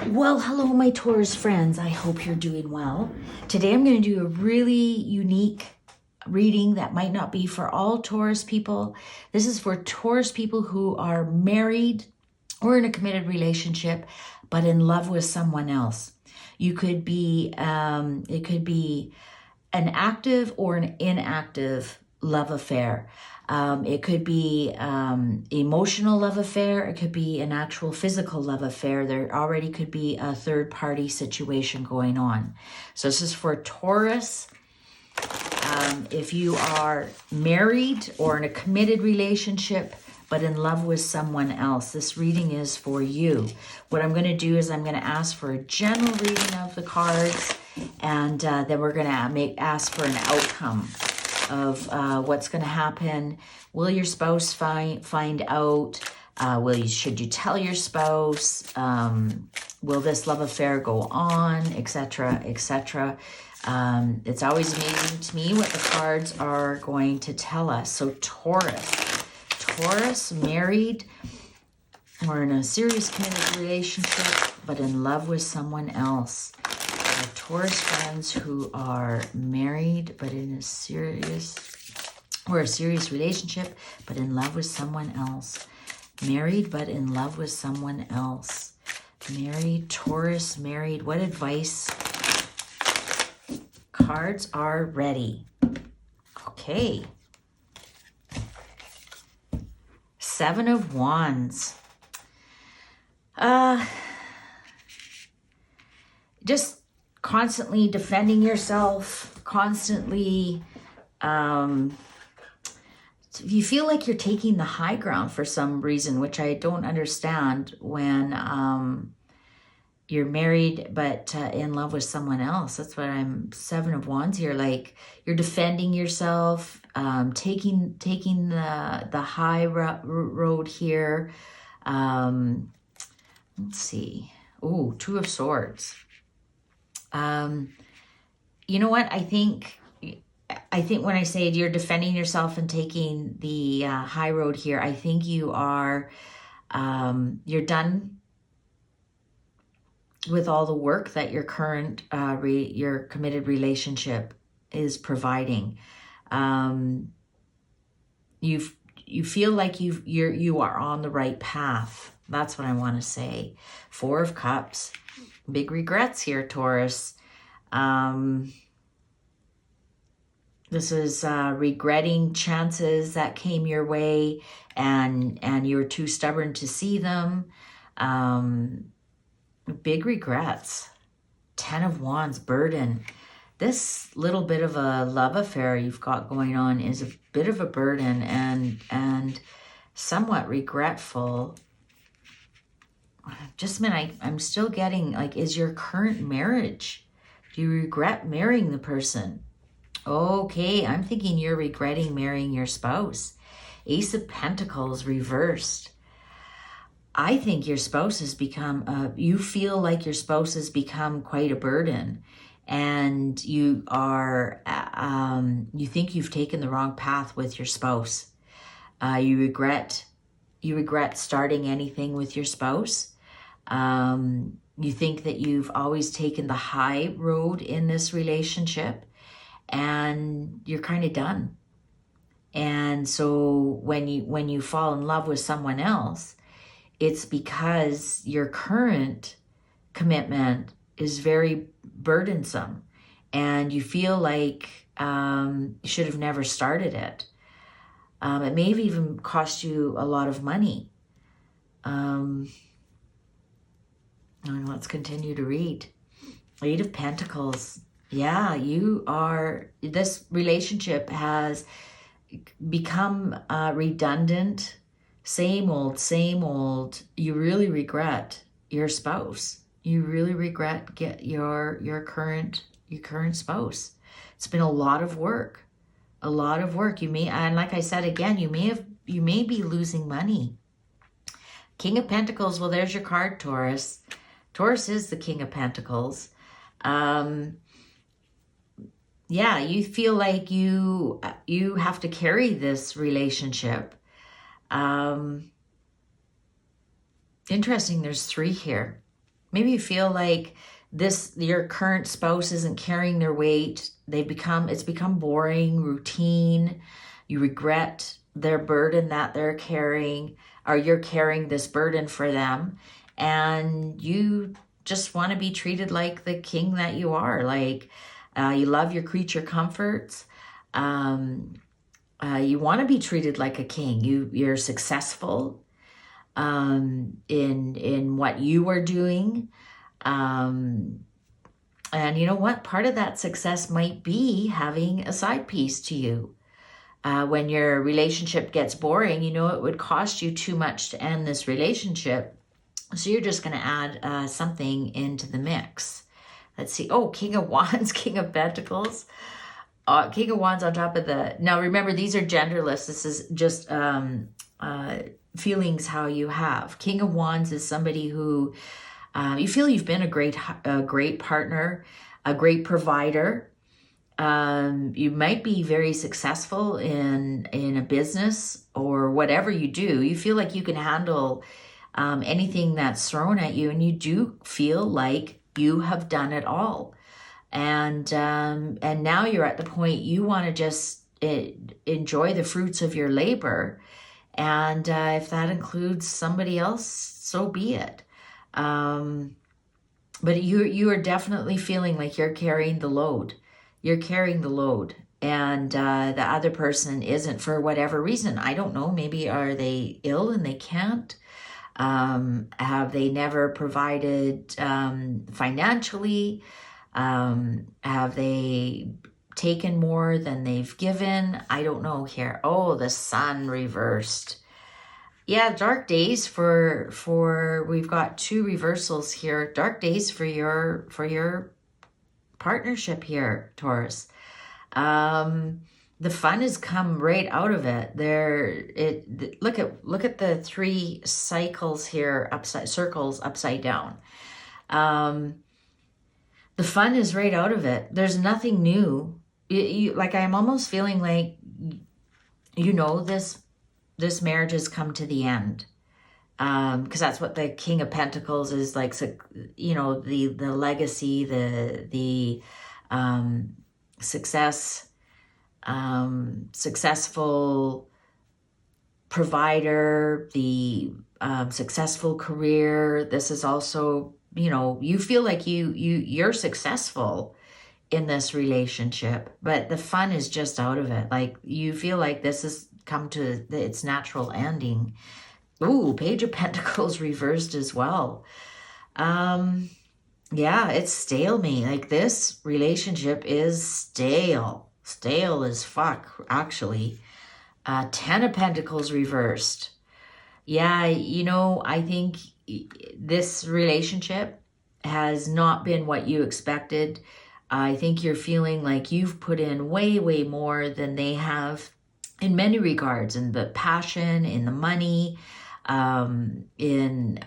Well, hello, my Taurus friends. I hope you're doing well. Today I'm going to do a really unique reading that might not be for all Taurus people. This is for Taurus people who are married or in a committed relationship, but in love with someone else. You could be, it could be an active or an inactive love affair. It could be emotional love affair. It could be an actual physical love affair. There already could be a third party situation going on. So this is for Taurus. If you are married or in a committed relationship, but in love with someone else, this reading is for you. What I'm going to do is I'm going to ask for a general reading of the cards, and then we're going to ask for an outcome of what's going to happen. Will your spouse find out? Should you tell your spouse? Will this love affair go on, etc., etc.? It's always amazing to me what the cards are going to tell us. So Taurus, married or in a serious committed relationship, but in love with someone else. Taurus friends who are married, but in a serious relationship, but in love with someone else. Married, but in love with someone else. Married, Taurus, married. What advice? Cards are ready. Okay. Seven of Wands. Just constantly defending yourself, constantly, you feel like you're taking the high ground for some reason, which I don't understand when you're married but in love with someone else. That's what Seven of Wands here. Like you're defending yourself, taking the high road here. Let's see. Ooh, Two of Swords. You know what? I think when I say you're defending yourself and taking the high road here, I think you are, you're done with all the work that your current, your committed relationship is providing. You feel like you are on the right path. That's what I want to say. Four of Cups. Big regrets here, Taurus. This is regretting chances that came your way and you were too stubborn to see them. Big regrets. Ten of Wands, burden. This little bit of a love affair you've got going on is a bit of a burden and somewhat regretful. Just a minute, I'm still getting, like, is your current marriage, do you regret marrying the person? Okay, I'm thinking you're regretting marrying your spouse. Ace of Pentacles reversed. I think your spouse has become, you feel like your spouse has become quite a burden, and you are, you think you've taken the wrong path with your spouse. You regret starting anything with your spouse. You think that you've always taken the high road in this relationship and you're kind of done. And so when you fall in love with someone else, it's because your current commitment is very burdensome and you feel like you should have never started it. It may have even cost you a lot of money. Let's continue to read. Eight of Pentacles. Yeah, this relationship has become redundant. Same old. You really regret your spouse. You really regret your current spouse. It's been a lot of work. You may, and like I said again, you may be losing money. King of Pentacles. Well, there's your card, Taurus. Taurus is the King of Pentacles. Yeah, you feel like you have to carry this relationship. Interesting, there's three here. Maybe you feel like your current spouse isn't carrying their weight. It's become boring, routine. You regret their burden that they're carrying, or you're carrying this burden for them, and you just want to be treated like the king that you are. Like, you love your creature comforts. You want to be treated like a king. You're successful in what you are doing. And you know what? Part of that success might be having a side piece to you. When your relationship gets boring, it would cost you too much to end this relationship. So you're just going to add something into the mix. Let's see. Oh, King of Wands, King of Pentacles. King of Wands on top of now remember, these are genderless. This is just feelings how you have. King of Wands is somebody who you feel you've been a great partner, a great provider. You might be very successful in a business or whatever you do. You feel like you can handle anything that's thrown at you, and you do feel like you have done it all. And now you're at the point you want to just enjoy the fruits of your labor. And if that includes somebody else, so be it. But you are definitely feeling like you're carrying the load. You're carrying the load. And the other person isn't, for whatever reason. I don't know. Maybe are they ill and they can't? Have they never provided financially? Have they taken more than they've given? I don't know here. Oh, the Sun reversed. Yeah, dark days for we've got two reversals here. Dark days for your partnership here, Taurus. The fun has come right out of it. Look at the three cycles here, circles upside down. The fun is right out of it. There's nothing new. Like, I'm almost feeling like, this marriage has come to the end. Because that's what the King of Pentacles is like, the legacy, the success, successful provider, the successful career. This is also, you feel like you're successful in this relationship, but the fun is just out of it. Like, you feel like this has come to its natural ending. Ooh, Page of Pentacles reversed as well. Yeah, it's stalemate. Like, this relationship is stale as fuck, actually. 10 of Pentacles reversed. Yeah, I think this relationship has not been what you expected. I think you're feeling like you've put in way, way more than they have in many regards, in the passion, in the money, in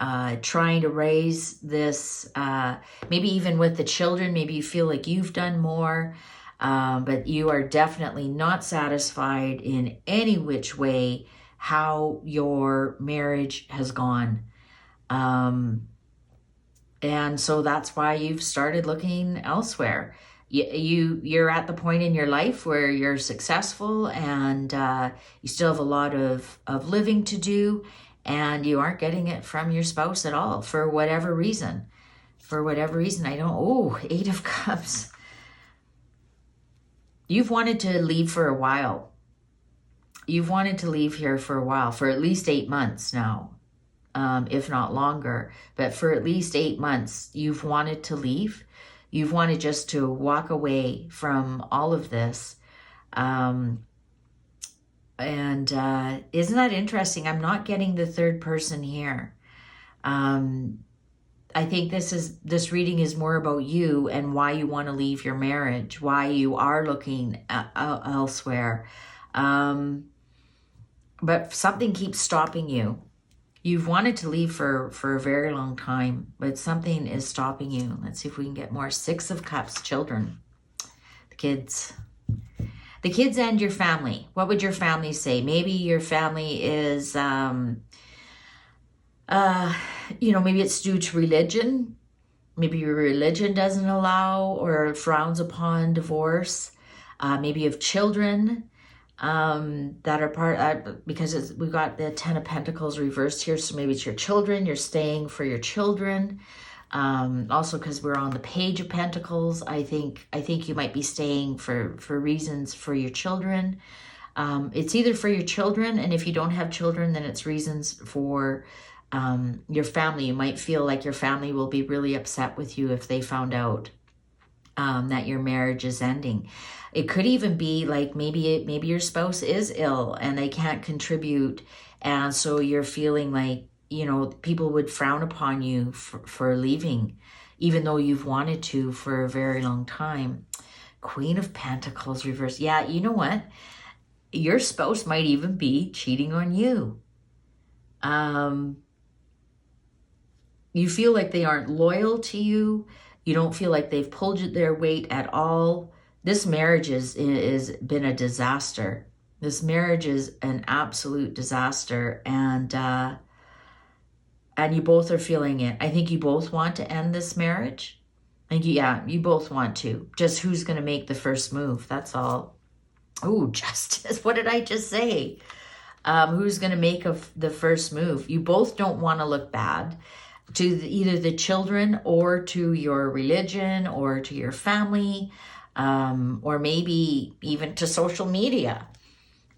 trying to raise this, maybe even with the children. Maybe you feel like you've done more, but you are definitely not satisfied in any which way how your marriage has gone. And so that's why you've started looking elsewhere. You're at the point in your life where you're successful, and you still have a lot of living to do, and you aren't getting it from your spouse at all, for whatever reason. I don't. Oh, 8 of Cups. You've wanted to leave for a while. You've wanted to leave here for a while, for at least 8 months now. If not longer, but for at least 8 months, you've wanted to leave. You've wanted just to walk away from all of this. And isn't that interesting? I'm not getting the third person here. I think this reading is more about you and why you want to leave your marriage, why you are looking elsewhere. But something keeps stopping you. You've wanted to leave for a very long time, but something is stopping you. Let's see if we can get more. 6 of Cups, children, the kids. The kids and your family. What would your family say? Maybe your family is, maybe it's due to religion. Maybe your religion doesn't allow or frowns upon divorce. Maybe you have children that are part, because we've got the 10 of Pentacles reversed here. So maybe it's your children, you're staying for your children. Also because we're on the Page of Pentacles, I think you might be staying for reasons for your children. It's either for your children, and if you don't have children, then it's reasons for your family. You might feel like your family will be really upset with you if they found out that your marriage is ending. It could even be like maybe your spouse is ill and they can't contribute, and so you're feeling like, you know, people would frown upon you for leaving, even though you've wanted to for a very long time. Queen of Pentacles reversed. Yeah, you know what? Your spouse might even be cheating on you. You feel like they aren't loyal to you. You don't feel like they've pulled their weight at all. This marriage is been a disaster. This marriage is an absolute disaster, and you both are feeling it. I think you both want to end this marriage. I think, yeah, you both want to. Just who's going to make the first move? That's all. Oh, Justice. What did I just say? Who's going to make the first move? You both don't want to look bad to either the children or to your religion or to your family, or maybe even to social media.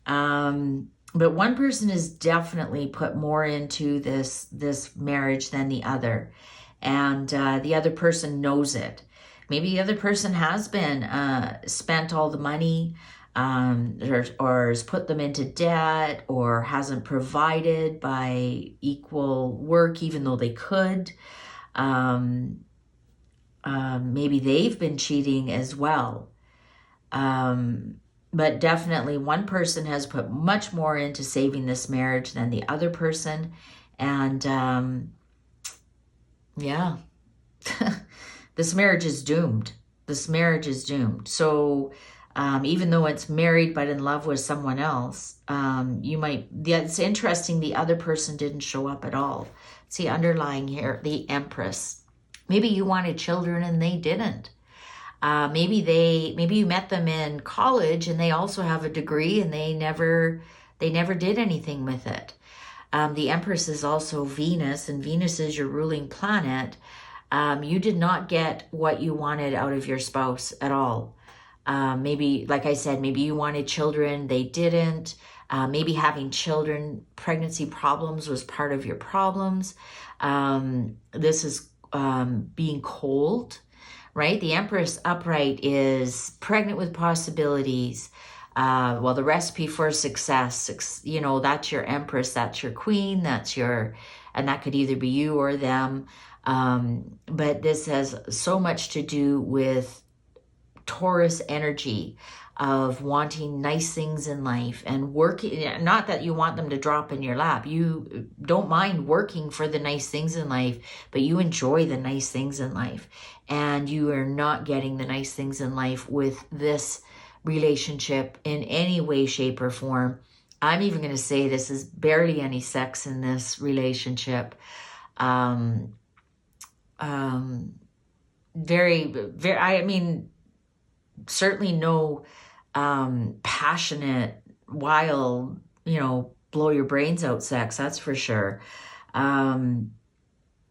But one person is definitely put more into this marriage than the other. And the other person knows it. Maybe the other person has been spent all the money, or has put them into debt, or hasn't provided by equal work, even though they could. Maybe they've been cheating as well. But definitely one person has put much more into saving this marriage than the other person. And yeah, this marriage is doomed. This marriage is doomed. So even though it's married but in love with someone else, it's interesting the other person didn't show up at all. See, underlying here, the Empress. Maybe you wanted children and they didn't. Maybe you met them in college and they also have a degree and they never did anything with it. The Empress is also Venus, and Venus is your ruling planet. You did not get what you wanted out of your spouse at all. Maybe, like I said, maybe you wanted children, they didn't. Maybe having children, pregnancy problems was part of your problems. This is being cold, right? The Empress upright is pregnant with possibilities. Well, the recipe for success, you know, that's your Empress, that's your queen, and that could either be you or them. But this has so much to do with Taurus energy of wanting nice things in life and working. Not that you want them to drop in your lap. You don't mind working for the nice things in life, but you enjoy the nice things in life. And you are not getting the nice things in life with this relationship in any way, shape, or form. I'm even going to say this is barely any sex in this relationship. Certainly no passionate, wild, blow your brains out sex, that's for sure.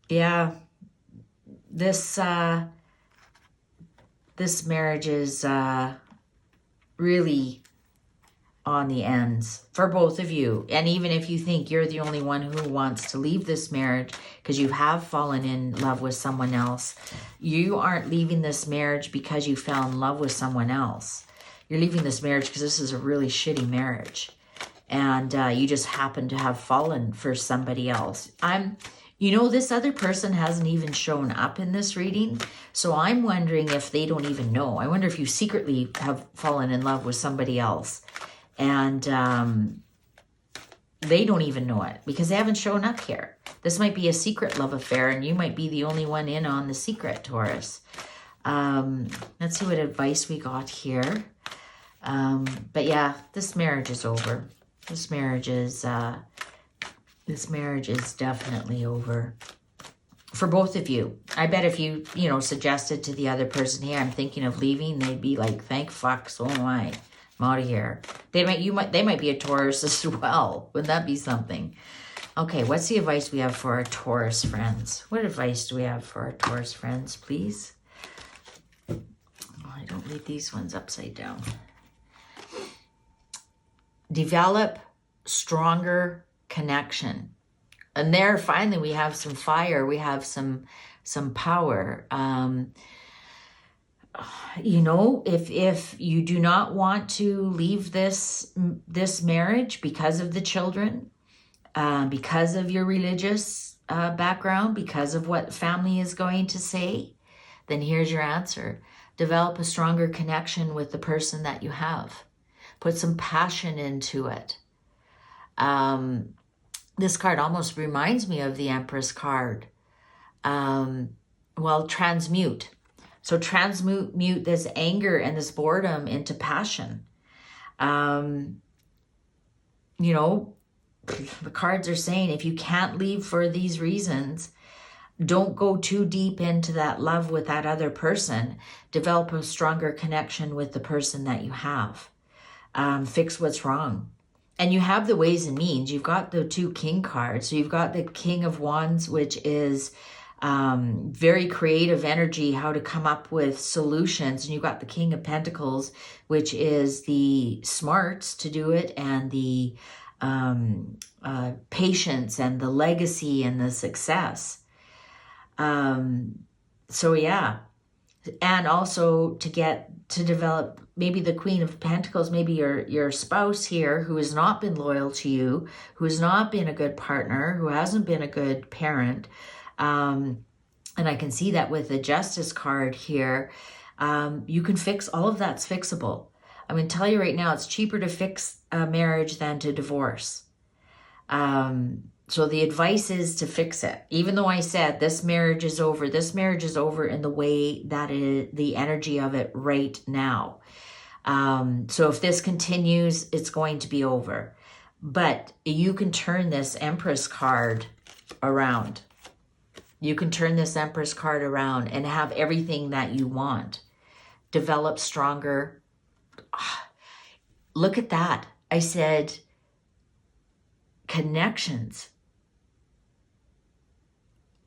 Yeah, this marriage is really on the ends for both of you. And even if you think you're the only one who wants to leave this marriage because you have fallen in love with someone else, you aren't leaving this marriage because you fell in love with someone else. You're leaving this marriage because this is a really shitty marriage. And you just happen to have fallen for somebody else. This other person hasn't even shown up in this reading. So I'm wondering if they don't even know. I wonder if you secretly have fallen in love with somebody else. And they don't even know it because they haven't shown up here. This might be a secret love affair and you might be the only one in on the secret, Taurus. Let's see what advice we got here. But yeah, this marriage is over. This marriage is definitely over for both of you. I bet if you, you know, suggested to the other person, hey, I'm thinking of leaving, they'd be like, thank fuck, so am I. I'm out of here. They might be a Taurus as well. Wouldn't that be something? Okay, what's the advice we have for our Taurus friends? What advice do we have for our Taurus friends, please? Oh, I don't leave these ones upside down. Develop stronger connection. And there, finally, we have some fire. We have some power. You know, if you do not want to leave this marriage because of the children, because of your religious background, because of what family is going to say, then here's your answer. Develop a stronger connection with the person that you have. Put some passion into it. This card almost reminds me of the Empress card. Well, transmute. So transmute this anger and this boredom into passion. You know, the cards are saying if you can't leave for these reasons, don't go too deep into that love with that other person. Develop a stronger connection with the person that you have. Fix what's wrong. And you have the ways and means. You've got the 2 King cards. So you've got the King of Wands, which is very creative energy, how to come up with solutions. And you've got the King of Pentacles, which is the smarts to do it, and the patience and the legacy and the success. So yeah. And also to develop maybe the Queen of Pentacles, maybe your spouse here who has not been loyal to you, who has not been a good partner, who hasn't been a good parent. And I can see that with the Justice card here. You can fix, all of that's fixable. I'm going to tell you right now, it's cheaper to fix a marriage than to divorce. So the advice is to fix it. Even though I said this marriage is over in the way that the energy of it right now. So if this continues, it's going to be over. But you can turn this Empress card around. You can turn this Empress card around and have everything that you want. Develop stronger. Look at that. I said connections.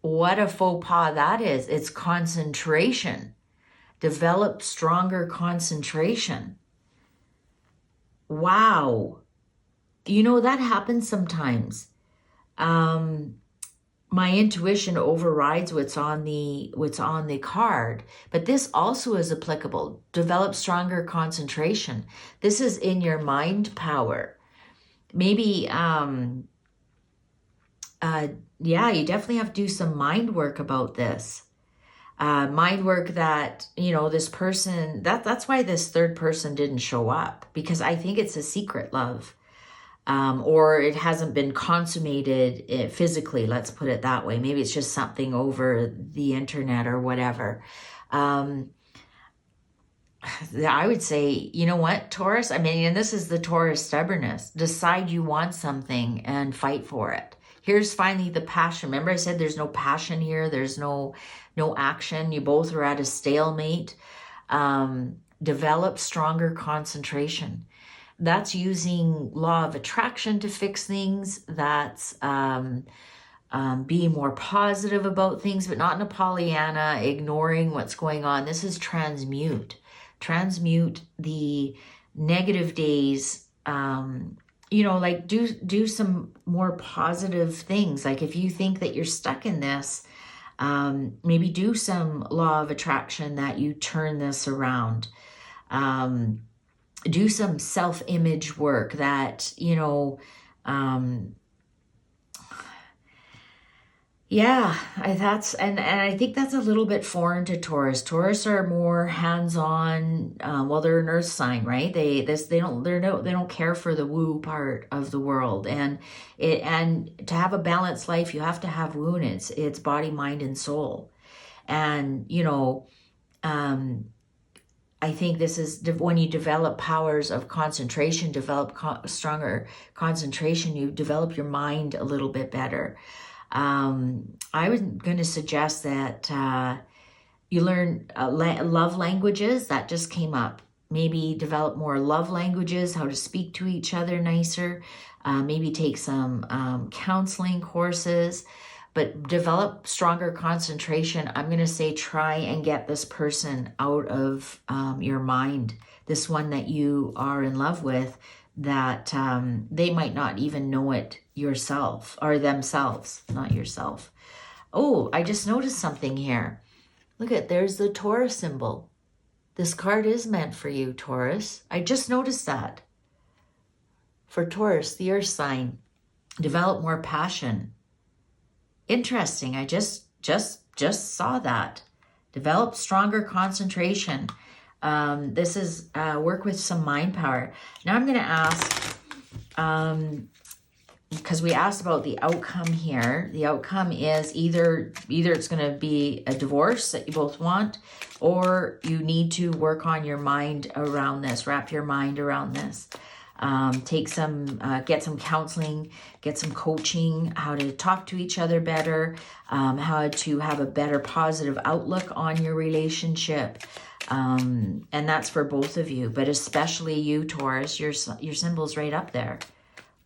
What a faux pas that is. It's concentration. Develop stronger concentration. Wow. You know, that happens sometimes. My intuition overrides what's on the card, but this also is applicable. Develop stronger concentration. This is in your mind power. Maybe yeah, you definitely have to do some mind work about this. Mind work that, you know, this person, that's why this third person didn't show up, because I think it's a secret love. Or it hasn't been consummated physically, let's put it that way. Maybe it's just something over the internet or whatever. I would say, you know what, Taurus? I mean, and this is the Taurus stubbornness. Decide you want something and fight for it. Here's finally the passion. Remember I said there's no passion here. There's no action. You both are at a stalemate. Develop stronger concentration. That's using law of attraction to fix things. That's being more positive about things, but not in a Pollyanna, ignoring what's going on. This is transmute. Transmute the negative days. You know, like do some more positive things. Like if you think that you're stuck in this, maybe do some law of attraction that you turn this around. Do some self-image work that, you know, yeah, and I think that's a little bit foreign to Taurus. Taurus are more hands-on. Well, they're an earth sign, right? They don't care for the woo part of the world, and to have a balanced life, you have to have woo. It's body, mind, and soul, and you know, I think this is when you develop powers of concentration, develop stronger concentration. You develop your mind a little bit better. I was going to suggest that you learn love languages. That just came up. Maybe develop more love languages, how to speak to each other nicer. Maybe take some counseling courses, but develop stronger concentration. I'm going to say try and get this person out of your mind, this one that you are in love with, that they might not even know it yourself, or themselves, not yourself. Oh, I just noticed something here. Look at, there's the Taurus symbol. This card is meant for you, Taurus. I just noticed that. For Taurus, the earth sign, develop more passion. Interesting. I just saw that. Develop stronger concentration. This is work with some mind power. Now I'm going to ask, because we asked about the outcome here. The outcome is either it's going to be a divorce that you both want, or you need to work on your mind around this, wrap your mind around this. Take some, get some counseling, get some coaching, how to talk to each other better, how to have a better positive outlook on your relationship. And that's for both of you, but especially you, Taurus, your symbol's right up there.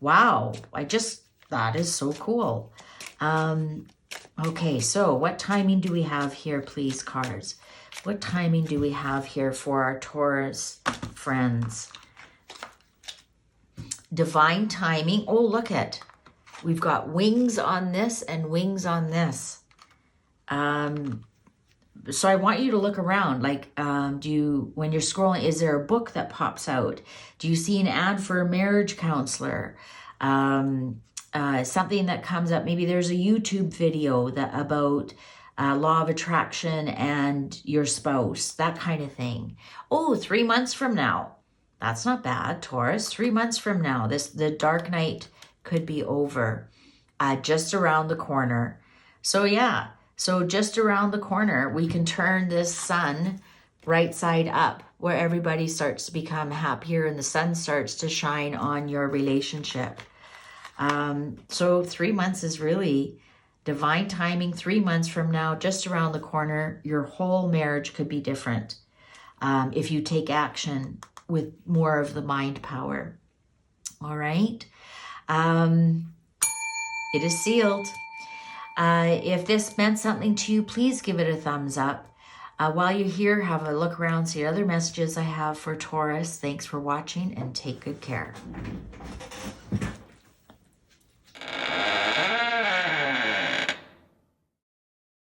Wow, that is so cool. Okay, so what timing do we have here, please, cards? What timing do we have here for our Taurus friends? Divine timing. Oh, look at, we've got wings on this and wings on this. So I want you to look around. Like, when you're scrolling, is there a book that pops out? Do you see an ad for a marriage counselor? Something that comes up. Maybe there's a YouTube video about law of attraction and your spouse, that kind of thing. Oh, 3 months from now. That's not bad, Taurus. 3 months from now, the dark night could be over, just around the corner. So yeah, so just around the corner, we can turn this sun right side up, where everybody starts to become happier and the sun starts to shine on your relationship. So 3 months is really divine timing. 3 months from now, just around the corner, your whole marriage could be different if you take action with more of the mind power. All right. It is sealed. If this meant something to you, please give it a thumbs up. While you're here, have a look around, see other messages I have for Taurus. Thanks for watching and take good care.